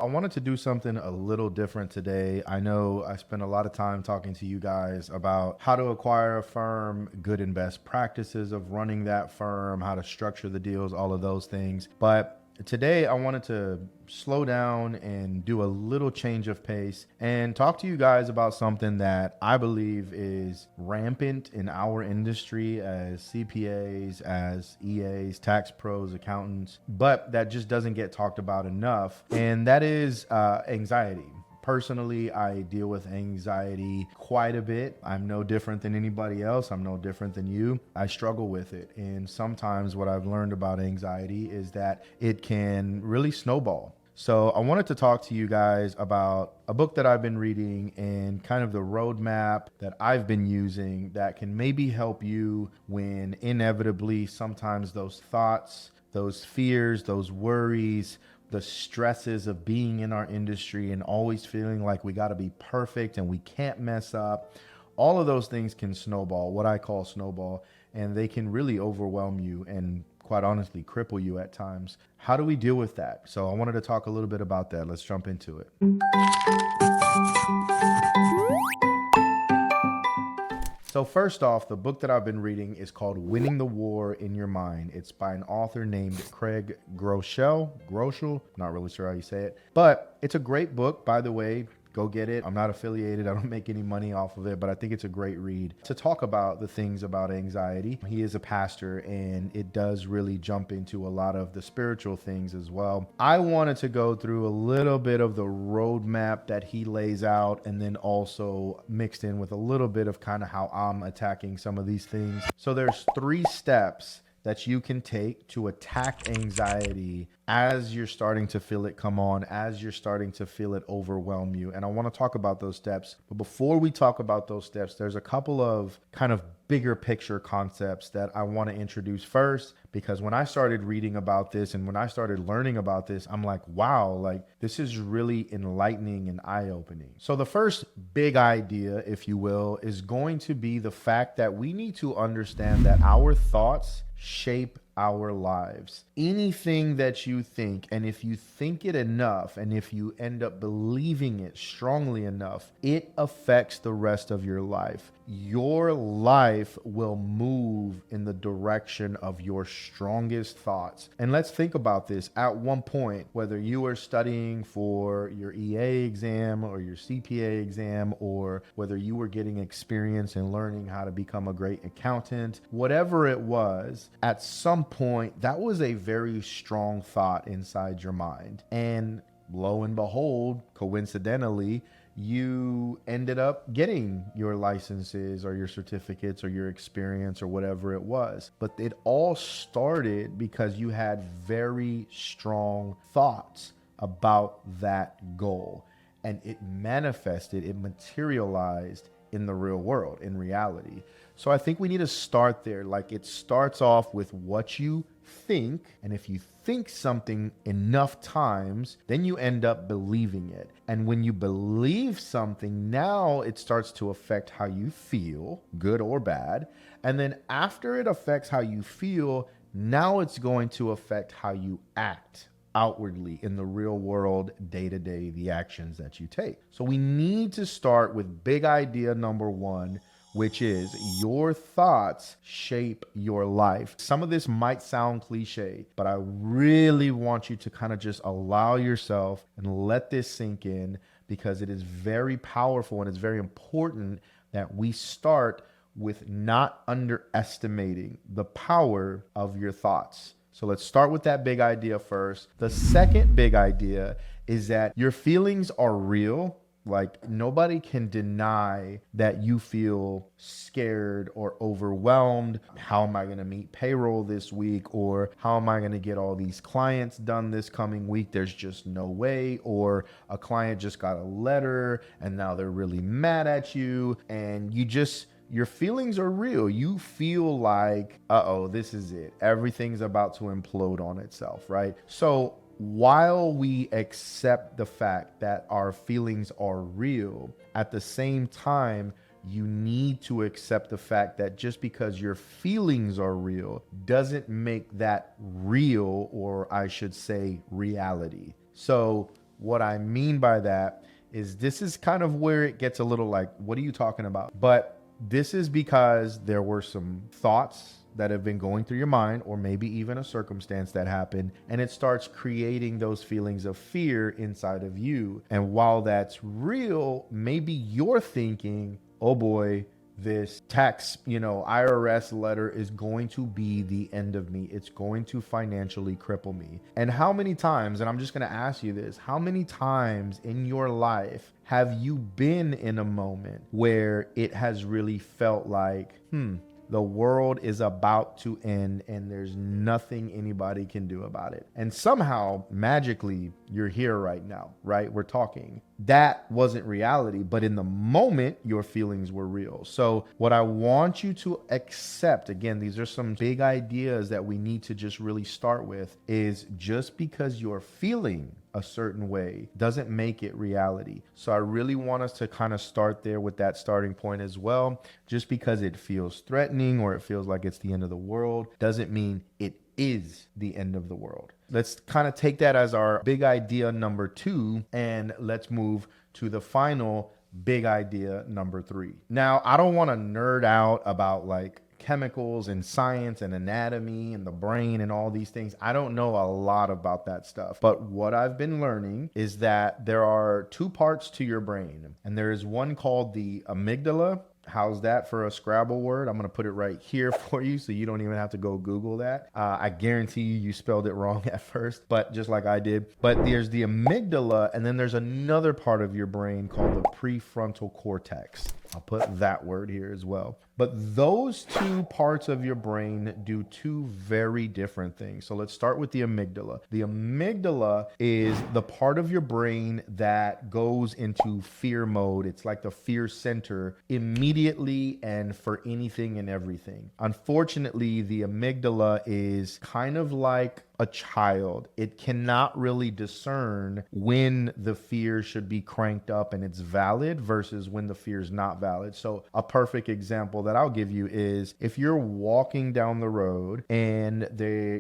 I wanted to do something a little different today. I know I spent a lot of time talking to you guys about how to acquire a firm, good and best practices of running that firm, how to structure the deals, all of those things. But today I wanted to slow down and do a little change of pace and talk to you guys about something that I believe is rampant in our industry as CPAs, as EAs, tax pros, accountants, but that just doesn't get talked about enough. And that is anxiety. Personally, I deal with anxiety quite a bit. I'm no different than anybody else. I'm no different than you. I struggle with it. And sometimes what I've learned about anxiety is that it can really snowball. So I wanted to talk to you guys about a book that I've been reading and kind of the roadmap that I've been using that can maybe help you when inevitably sometimes those thoughts, those fears, those worries, the stresses of being in our industry and always feeling like we got to be perfect and we can't mess up. All of those things can snowball, what I call snowball, and they can really overwhelm you and quite honestly cripple you at times. How do we deal with that? So I wanted to talk a little bit about that. Let's jump into it. So first off, the book that I've been reading is called Winning the War in Your Mind. It's by an author named Craig Groeschel, not really sure how you say it, but it's a great book, by the way. Go get it. I'm not affiliated. I don't make any money off of it, but I think it's a great read to talk about the things about anxiety. He is a pastor and it does really jump into a lot of the spiritual things as well. I wanted to go through a little bit of the roadmap that he lays out and then also mixed in with a little bit of kind of how I'm attacking some of these things. So there's 3 steps that you can take to attack anxiety as you're starting to feel it come on, as you're starting to feel it overwhelm you. And I want to talk about those steps. But before we talk about those steps, there's a couple of kind of bigger picture concepts that I want to introduce first, because when I started reading about this and when I started learning about this, I'm like, wow, like this is really enlightening and eye-opening. So the first big idea, if you will, is going to be the fact that we need to understand that our thoughts shape our lives. Anything that you think, and if you think it enough, and if you end up believing it strongly enough, it affects the rest of your life. Your life will move in the direction of your strongest thoughts. And let's think about this. At one point, whether you are studying for your EA exam or your CPA exam, or whether you were getting experience and learning how to become a great accountant, whatever it was, at some point, that was a very strong thought inside your mind. And lo and behold, coincidentally, you ended up getting your licenses or your certificates or your experience or whatever it was. But it all started because you had very strong thoughts about that goal. And it manifested, it materialized in the real world, in reality. So I think we need to start there. Like, it starts off with what you think. And if you think something enough times, then you end up believing it. And when you believe something, now it starts to affect how you feel, good or bad. And then after it affects how you feel, now it's going to affect how you act outwardly in the real world, day to day, the actions that you take. So we need to start with big idea number 1, which is your thoughts shape your life. Some of this might sound cliche, but I really want you to kind of just allow yourself and let this sink in, because it is very powerful and it's very important that we start with not underestimating the power of your thoughts. So let's start with that big idea first. The second big idea is that your feelings are real. Like, nobody can deny that you feel scared or overwhelmed. How am I going to meet payroll this week? Or how am I going to get all these clients done this coming week? There's just no way. Or a client just got a letter and now they're really mad at you. And your feelings are real. You feel like, uh-oh, this is it. Everything's about to implode on itself, right? So while we accept the fact that our feelings are real, at the same time, you need to accept the fact that just because your feelings are real doesn't make that real, or I should say reality. So What I mean by that is this is kind of where it gets a little like, what are you talking about? But this is because there were some thoughts that have been going through your mind, or maybe even a circumstance that happened, and it starts creating those feelings of fear inside of you. And while that's real, maybe you're thinking, oh boy, this tax, IRS letter is going to be the end of me. It's going to financially cripple me. And how many times, and I'm just going to ask you this, how many times in your life have you been in a moment where it has really felt like, the world is about to end and there's nothing anybody can do about it? And somehow, magically, you're here right now, right? We're talking. That wasn't reality, but in the moment, your feelings were real. So what I want you to accept, again, these are some big ideas that we need to just really start with, is just because you're feeling a certain way doesn't make it reality. So I really want us to kind of start there with that starting point as well. Just because it feels threatening or it feels like it's the end of the world doesn't mean it is the end of the world. Let's kind of take that as our big idea number 2, and let's move to the final big idea number 3. Now, I don't want to nerd out about like chemicals and science and anatomy and the brain and all these things. I don't know a lot about that stuff. But what I've been learning is that there are 2 parts to your brain, and there is one called the amygdala. How's that for a Scrabble word? I'm going to put it right here for you so you don't even have to go Google that. I guarantee you spelled it wrong at first, but just like I did. But there's the amygdala, and then there's another part of your brain called the prefrontal cortex. I'll put that word here as well. But those 2 parts of your brain do 2 very different things. So let's start with the amygdala. The amygdala is the part of your brain that goes into fear mode. It's like the fear center immediately and for anything and everything. Unfortunately, the amygdala is kind of like a child. It cannot really discern when the fear should be cranked up and it's valid versus when the fear is not valid. So a perfect example that I'll give you is if you're walking down the road and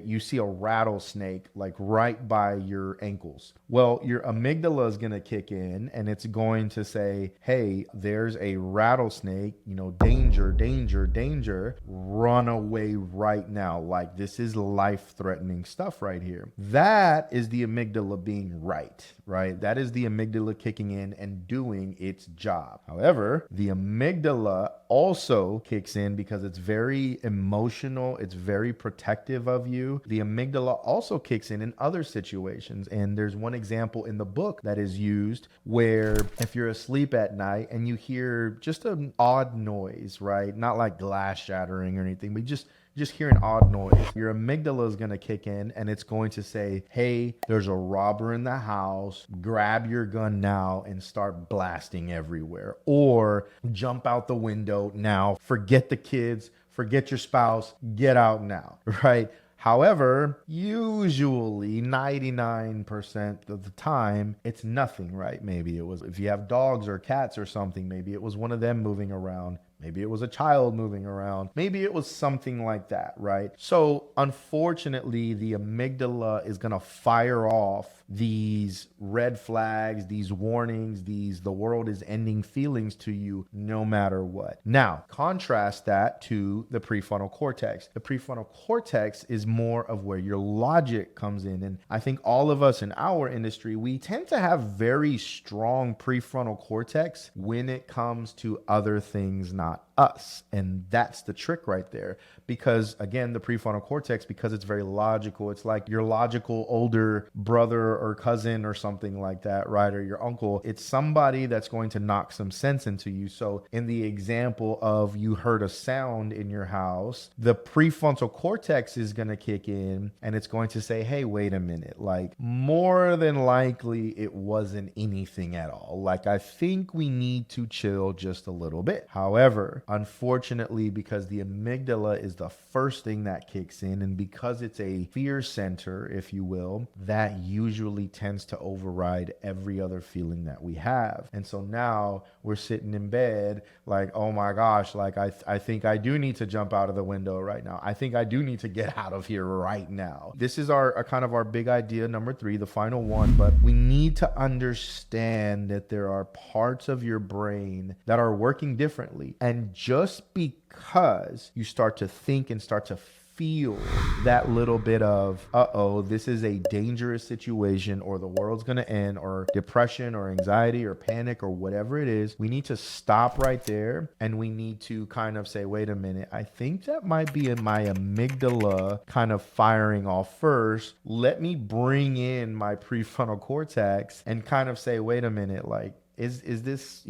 you see a rattlesnake like right by your ankles. Well, your amygdala is going to kick in and it's going to say, hey, there's a rattlesnake, danger, danger, danger, run away right now. Like this is life-threatening stuff right here. That is the amygdala being right? That is the amygdala kicking in and doing its job. However, the amygdala also kicks in because it's very emotional. It's very protective of you. The amygdala also kicks in other situations. And there's one example in the book that is used where if you're asleep at night and you hear just an odd noise, right? Not like glass shattering or anything, but just hear an odd noise. Your amygdala is going to kick in and it's going to say, hey, there's a robber in the house. Grab your gun now and start blasting everywhere. Or jump out the window now. Forget the kids. Forget your spouse. Get out now, right? However, usually 99% of the time, it's nothing, right? Maybe it was, if you have dogs or cats or something, maybe it was one of them moving around. Maybe it was a child moving around. Maybe it was something like that, right? So unfortunately, the amygdala is going to fire off these red flags, these warnings, the world is ending feelings to you no matter what. Now, contrast that to the prefrontal cortex. The prefrontal cortex is more of where your logic comes in. And I think all of us in our industry, we tend to have very strong prefrontal cortex when it comes to other things, not us. And that's the trick right there. Because again, the prefrontal cortex, because it's very logical, it's like your logical older brother or cousin or something like that, right? Or your uncle. It's somebody that's going to knock some sense into you. So in the example of you heard a sound in your house, the prefrontal cortex is going to kick in and it's going to say, hey, wait a minute. Like more than likely it wasn't anything at all. Like I think we need to chill just a little bit. However, unfortunately, because the amygdala is the first thing that kicks in, and because it's a fear center, if you will, that usually tends to override every other feeling that we have. And so now we're sitting in bed like, oh my gosh, like I think I do need to jump out of the window right now. I think I do need to get out of here right now. This is our kind of our big idea, number 3, the final one. But we need to understand that there are parts of your brain that are working differently. And just because you start to think and start to feel that little bit of, uh-oh, this is a dangerous situation, or the world's going to end, or depression or anxiety or panic or whatever it is, we need to stop right there, and we need to kind of say, wait a minute, I think that might be in my amygdala kind of firing off first. Let me bring in my prefrontal cortex and kind of say, wait a minute, like, is this,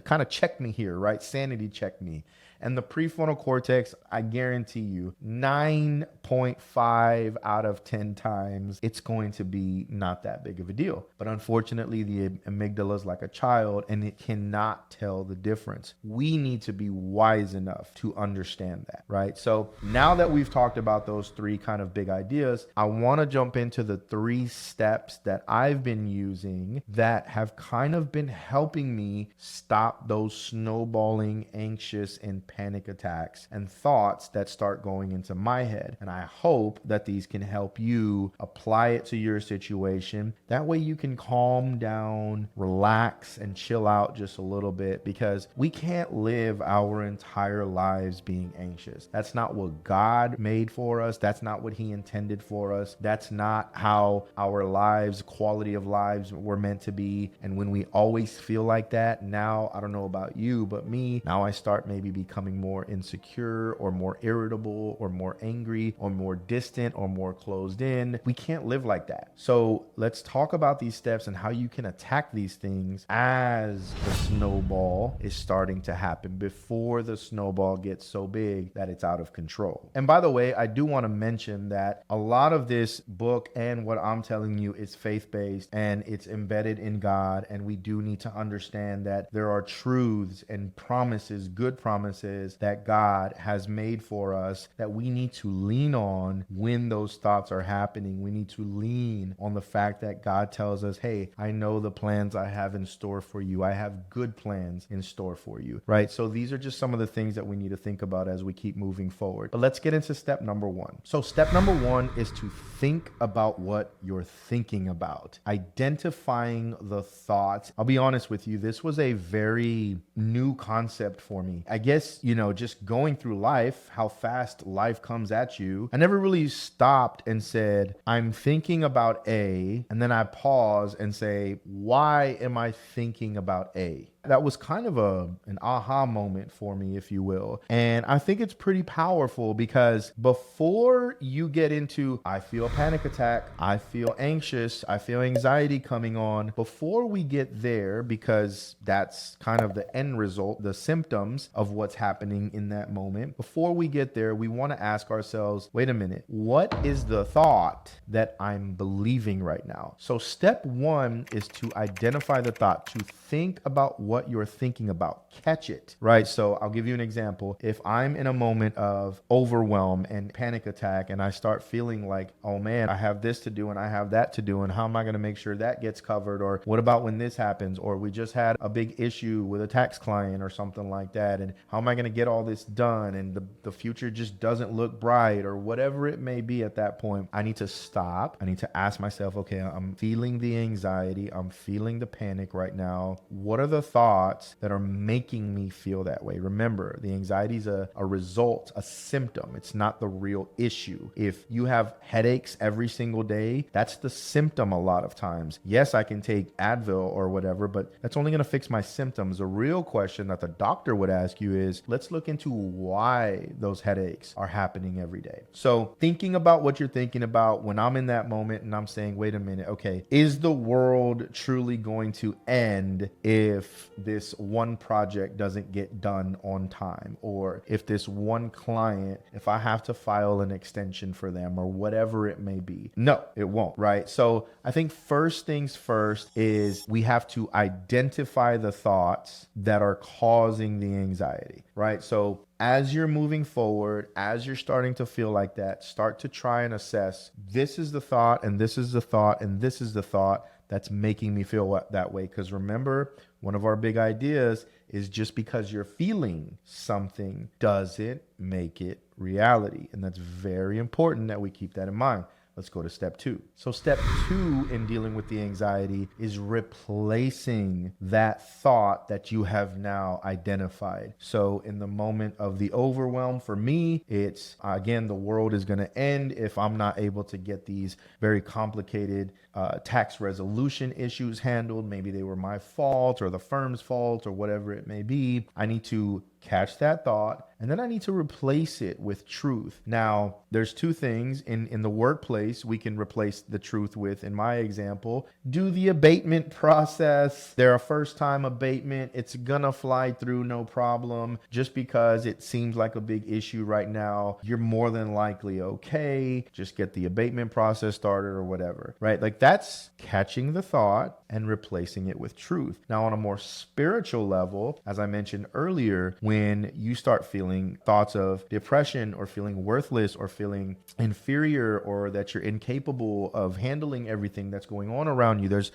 kind of check me here, right? Sanity check me. And the prefrontal cortex, I guarantee you, 9.5 out of 10 times, it's going to be not that big of a deal. But unfortunately, the amygdala is like a child, and it cannot tell the difference. We need to be wise enough to understand that, right? So now that we've talked about those 3 kind of big ideas, I want to jump into the 3 steps that I've been using that have kind of been helping me stop those snowballing, anxious, and panic attacks and thoughts that start going into my head. And I hope that these can help you apply it to your situation. That way you can calm down, relax, and chill out just a little bit, because we can't live our entire lives being anxious. That's not what God made for us. That's not what He intended for us. That's not how our lives, quality of lives, were meant to be. And when we always feel like that, now, I don't know about you, but me, now I start maybe becoming more insecure, or more irritable, or more angry, or more distant, or more closed in. We can't live like that. So let's talk about these steps and how you can attack these things as the snowball is starting to happen, before the snowball gets so big that it's out of control. And by the way, I do want to mention that a lot of this book and what I'm telling you is faith-based, and it's embedded in God. And we do need to understand that there are truths and promises, good promises, that God has made for us, that we need to lean on when those thoughts are happening. We need to lean on the fact that God tells us, hey, I know the plans I have in store for you. I have good plans in store for you, right? So these are just some of the things that we need to think about as we keep moving forward. But let's get into step number 1. So step number 1 is to think about what you're thinking about, identifying the thoughts. I'll be honest with you, this was a very new concept for me. I guess, just going through life, how fast life comes at you, I never really stopped and said, I'm thinking about A, and then I pause and say, why am I thinking about A? That was kind of an aha moment for me, if you will. And I think it's pretty powerful, because before you get into, I feel a panic attack, I feel anxious, I feel anxiety coming on, before we get there, because that's kind of the end result, the symptoms of what's happening in that moment, before we get there, we want to ask ourselves, wait a minute, what is the thought that I'm believing right now? So step 1 is to identify the thought, to think about what you're thinking about, catch it, right? So I'll give you an example. If I'm in a moment of overwhelm and panic attack, and I start feeling like, oh man, I have this to do and I have that to do, and how am I going to make sure that gets covered? Or what about when this happens? Or we just had a big issue with a tax client or something like that, and how am I going to get all this done? And the future just doesn't look bright, or whatever it may be at that point. I need to stop. I need to ask myself, okay, I'm feeling the anxiety, I'm feeling the panic right now. What are the thoughts that are making me feel that way? Remember, the anxiety is a result, a symptom. It's not the real issue. If you have headaches every single day, that's the symptom a lot of times. Yes, I can take Advil or whatever, but that's only going to fix my symptoms. The real question that the doctor would ask you is, let's look into why those headaches are happening every day. So thinking about what you're thinking about when I'm in that moment and I'm saying, wait a minute, okay, is the world truly going to end if this one project doesn't get done on time, or if this one client, if I have to file an extension for them or whatever it may be. No, it won't, right? So I think first things first is we have to identify the thoughts that are causing the anxiety, right? So as you're moving forward, as you're starting to feel like that, start to try and assess, this is the thought, and this is the thought, and this is the thought that's making me feel that way. Because remember, one of our big ideas is just because you're feeling something doesn't make it reality. And that's very important that we keep that in mind. Let's go to step 2. So step 2 in dealing with the anxiety is replacing that thought that you have now identified. So in the moment of the overwhelm, for me, it's again, the world is going to end if I'm not able to get these very complicated tax resolution issues handled. Maybe they were my fault or the firm's fault or whatever it may be. I need to catch that thought, and then I need to replace it with truth. Now, there's 2 things in the workplace we can replace the truth with. In my example, do the abatement process. They're a first-time abatement. It's gonna fly through, no problem. Just because it seems like a big issue right now, you're more than likely okay. Just get the abatement process started or whatever, right? Like, that's catching the thought and replacing it with truth. Now, on a more spiritual level, as I mentioned earlier, when you start feeling thoughts of depression or feeling worthless or feeling inferior or that you're incapable of handling everything that's going on around you, there's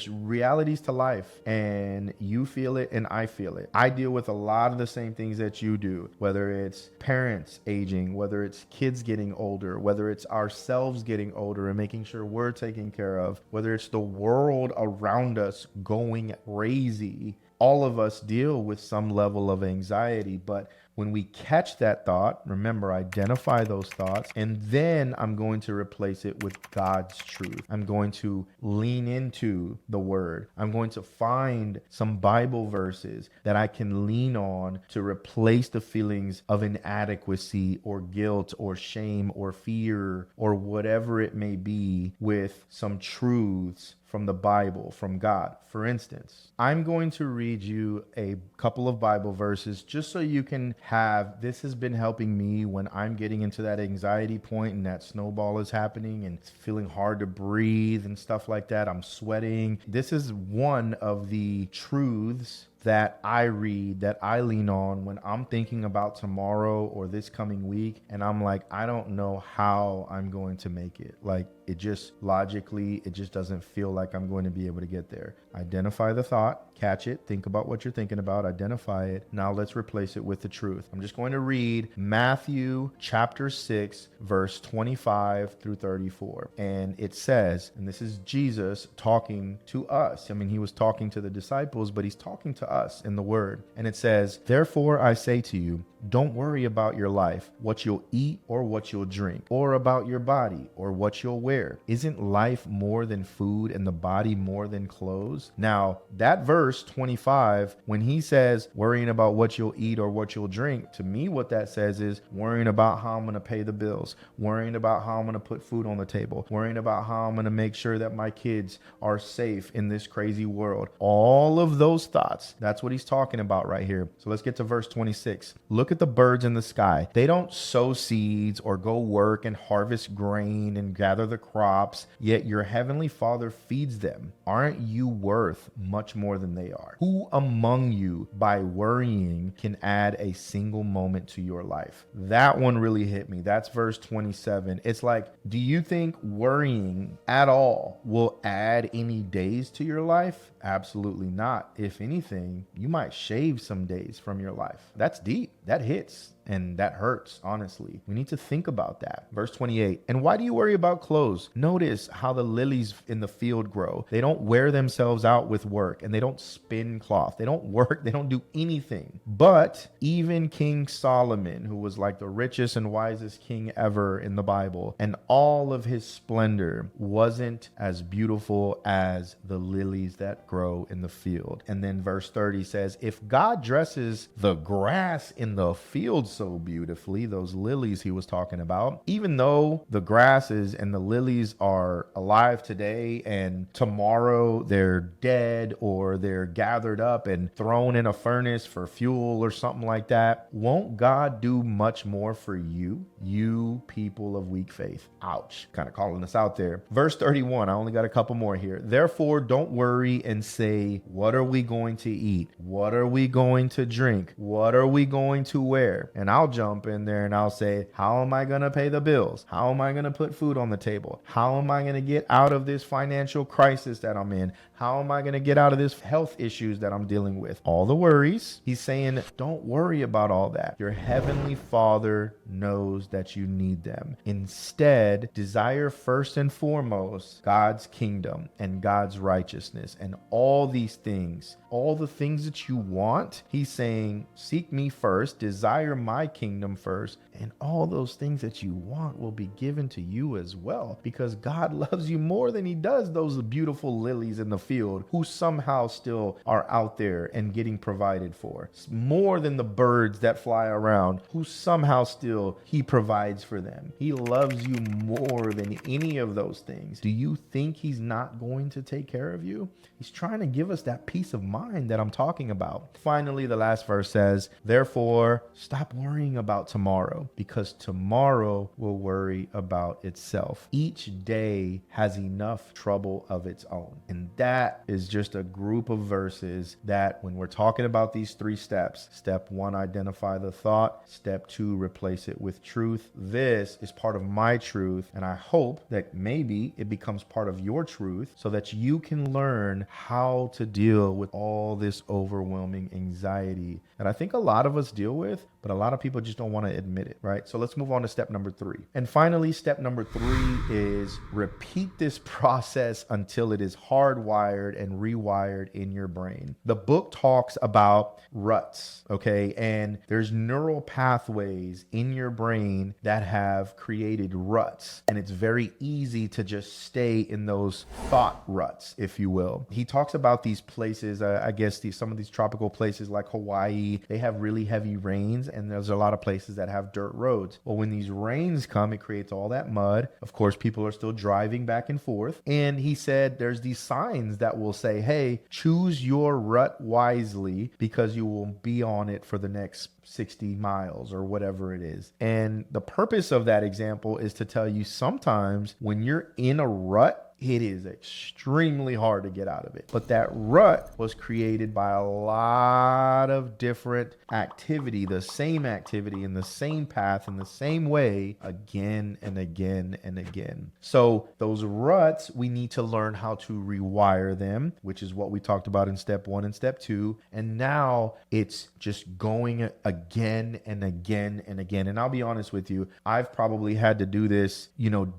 realities to life, and you feel it and I feel it. I deal with a lot of the same things that you do, whether it's parents aging, whether it's kids getting older, whether it's ourselves getting older and making sure we're taken care of, whether it's the world around us going crazy. All of us deal with some level of anxiety, but when we catch that thought, remember, identify those thoughts, and then I'm going to replace it with God's truth. I'm going to lean into the word. I'm going to find some Bible verses that I can lean on to replace the feelings of inadequacy or guilt or shame or fear or whatever it may be with some truths from the Bible, from God. For instance, I'm going to read you a couple of Bible verses just so you can have, this has been helping me when I'm getting into that anxiety point and that snowball is happening and it's feeling hard to breathe and stuff like that. I'm sweating. This is one of the truths that I read, that I lean on when I'm thinking about tomorrow or this coming week. And I'm like, I don't know how I'm going to make it. Like, it just logically, it just doesn't feel like I'm going to be able to get there. Identify the thought, catch it, think about what you're thinking about, identify it. Now let's replace it with the truth. I'm just going to read Matthew chapter 6, verse 25 through 34. And it says, and this is Jesus talking to us. I mean, he was talking to the disciples, but he's talking to us in the word. And it says, therefore I say to you, don't worry about your life, what you'll eat or what you'll drink, or about your body or what you'll wear. Isn't life more than food and the body more than clothes? Now, that verse 25, when he says worrying about what you'll eat or what you'll drink, to me, what that says is worrying about how I'm going to pay the bills, worrying about how I'm going to put food on the table, worrying about how I'm going to make sure that my kids are safe in this crazy world. All of those thoughts, that's what he's talking about right here. So let's get to verse 26. Look at the birds in the sky. They don't sow seeds or go work and harvest grain and gather the crops, yet your heavenly Father feeds them. Aren't you worth much more than they are? Who among you, by worrying, can add a single moment to your life? That one really hit me. That's verse 27. It's like, do you think worrying at all will add any days to your life? Absolutely not. If anything, you might shave some days from your life. That's deep. That hits. And that hurts, honestly. We need to think about that. Verse 28, and why do you worry about clothes? Notice how the lilies in the field grow. They don't wear themselves out with work, and they don't spin cloth. They don't work. They don't do anything. But even King Solomon, who was like the richest and wisest king ever in the Bible, and all of his splendor wasn't as beautiful as the lilies that grow in the field. And then verse 30 says, if God dresses the grass in in the field so beautifully, those lilies he was talking about. Even though the grasses and the lilies are alive today and tomorrow they're dead or they're gathered up and thrown in a furnace for fuel or something like that, won't God do much more for you, you people of weak faith? Ouch. Kind of calling us out there. Verse 31, I only got a couple more here. Therefore, don't worry and say, what are we going to eat? What are we going to drink? What are we going to wear? And I'll jump in there and I'll say, how am I going to pay the bills? How am I going to put food on the table? How am I going to get out of this financial crisis that I'm in? How am I going to get out of this health issues that I'm dealing with? All the worries. He's saying, don't worry about all that. Your heavenly Father knows that you need them. Instead, desire first and foremost God's kingdom and God's righteousness, and all these things, all the things that you want. He's saying, seek me first, desire my kingdom first, and all those things that you want will be given to you as well, because God loves you more than he does those beautiful lilies in the field who somehow still are out there and getting provided for. It's more than the birds that fly around who somehow still he provides for them. He loves you more than any of those things. Do you think he's not going to take care of you? He's trying to give us that peace of mind that I'm talking about. Finally, the last verse says, therefore, stop worrying about tomorrow, because tomorrow will worry about itself. Each day has enough trouble of its own. And that is just a group of verses that when we're talking about these 3 steps, step 1, identify the thought. Step 2, replace it with truth. This is part of my truth, and I hope that maybe it becomes part of your truth so that you can learn how to deal with all this overwhelming anxiety that I think a lot of us deal with, but a lot of people just don't want to admit it, right? So let's move on to step number 3. And finally, step number 3 is repeat this process until it is hardwired and rewired in your brain. The book talks about ruts, okay? And there's neural pathways in your brain that have created ruts, and it's very easy to just stay in those thought ruts, if you will. He talks about these places, I guess some of these tropical places like Hawaii, they have really heavy rains, and there's a lot of places that have dirt roads. Well, when these rains come, it creates all that mud. Of course, people are still driving back and forth. And he said there's these signs that will say, hey, choose your rut wisely because you will be on it for the next 60 miles or whatever it is. And the purpose of that example is to tell you sometimes when you're in a rut, it is extremely hard to get out of it. But that rut was created by a lot of different activity, the same activity in the same path in the same way again and again and again. So those ruts, we need to learn how to rewire them, which is what we talked about in step 1 and step 2. And now it's just going again and again and again. And I'll be honest with you, I've probably had to do this,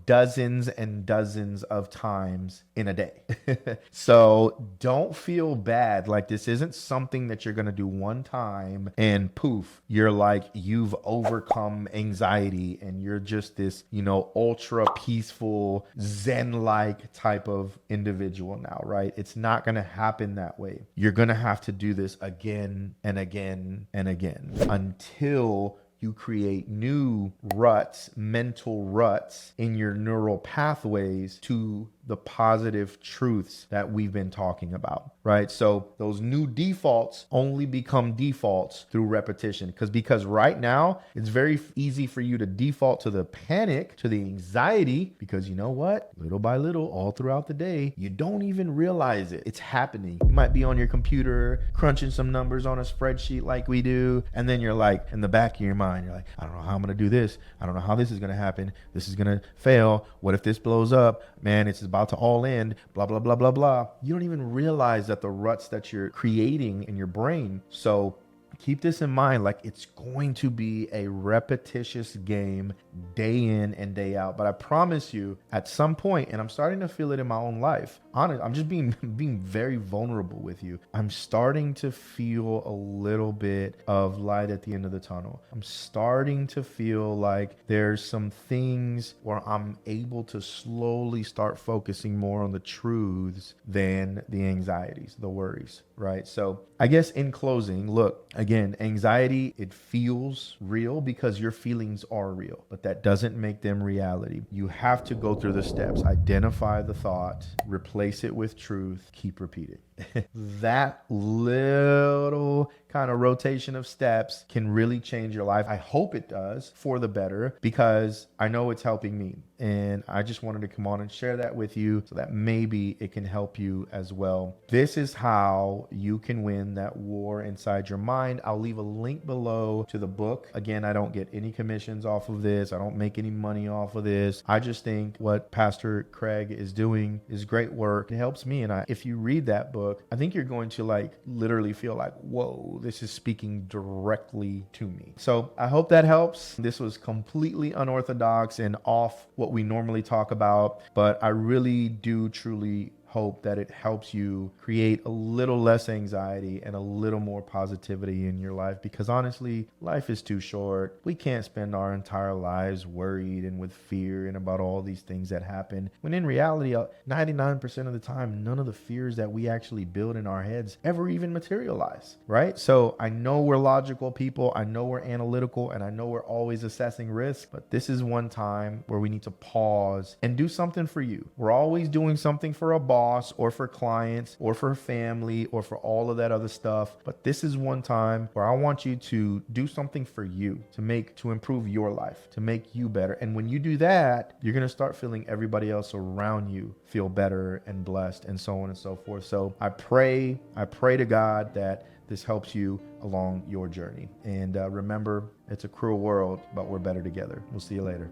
dozens and dozens of times in a day. So don't feel bad. Like this isn't something that you're going to do one time and poof, you're like, you've overcome anxiety and you're just this, ultra peaceful Zen-like type of individual now, right? It's not going to happen that way. You're going to have to do this again and again and again until you create new ruts, mental ruts in your neural pathways to the positive truths that we've been talking about, right? So those new defaults only become defaults through repetition because right now it's very easy for you to default to the panic, to the anxiety, because you know what? Little by little, all throughout the day, you don't even realize it. It's happening. You might be on your computer crunching some numbers on a spreadsheet like we do, and then you're like, in the back of your mind, you're like, I don't know how I'm going to do this. I don't know how this is going to happen. This is going to fail. What if this blows up? Man, it's about to all end, blah, blah, blah, blah, blah. You don't even realize that the ruts that you're creating in your brain. So keep this in mind, like it's going to be a repetitious game day in and day out. But I promise you at some point, and I'm starting to feel it in my own life, honest, I'm just being very vulnerable with you. I'm starting to feel a little bit of light at the end of the tunnel. I'm starting to feel like there's some things where I'm able to slowly start focusing more on the truths than the anxieties, the worries. right? So I guess in closing, look, again, anxiety, it feels real because your feelings are real, but that doesn't make them reality. You have to go through the steps, identify the thought, replace it with truth, keep repeating. That little kind of rotation of steps can really change your life. I hope it does for the better because I know it's helping me. And I just wanted to come on and share that with you so that maybe it can help you as well. This is how you can win that war inside your mind. I'll leave a link below to the book. Again, I don't get any commissions off of this. I don't make any money off of this. I just think what Pastor Craig is doing is great work. It helps me. And if you read that book, I think you're going to like literally feel like, whoa, this is speaking directly to me. So I hope that helps. This was completely unorthodox and off what we normally talk about, but I really do truly hope that it helps you create a little less anxiety and a little more positivity in your life, because honestly, life is too short. We can't spend our entire lives worried and with fear and about all these things that happen, when in reality, 99% of the time, none of the fears that we actually build in our heads ever even materialize, right? So I know we're logical people, I know we're analytical, and I know we're always assessing risk, but this is one time where we need to pause and do something for you. We're always doing something for a boss or for clients or for family or for all of that other stuff. But this is one time where I want you to do something for you to improve your life, to make you better. And when you do that, you're going to start feeling everybody else around you feel better and blessed and so on and so forth. So I pray to God that this helps you along your journey. And remember, it's a cruel world, but we're better together. We'll see you later.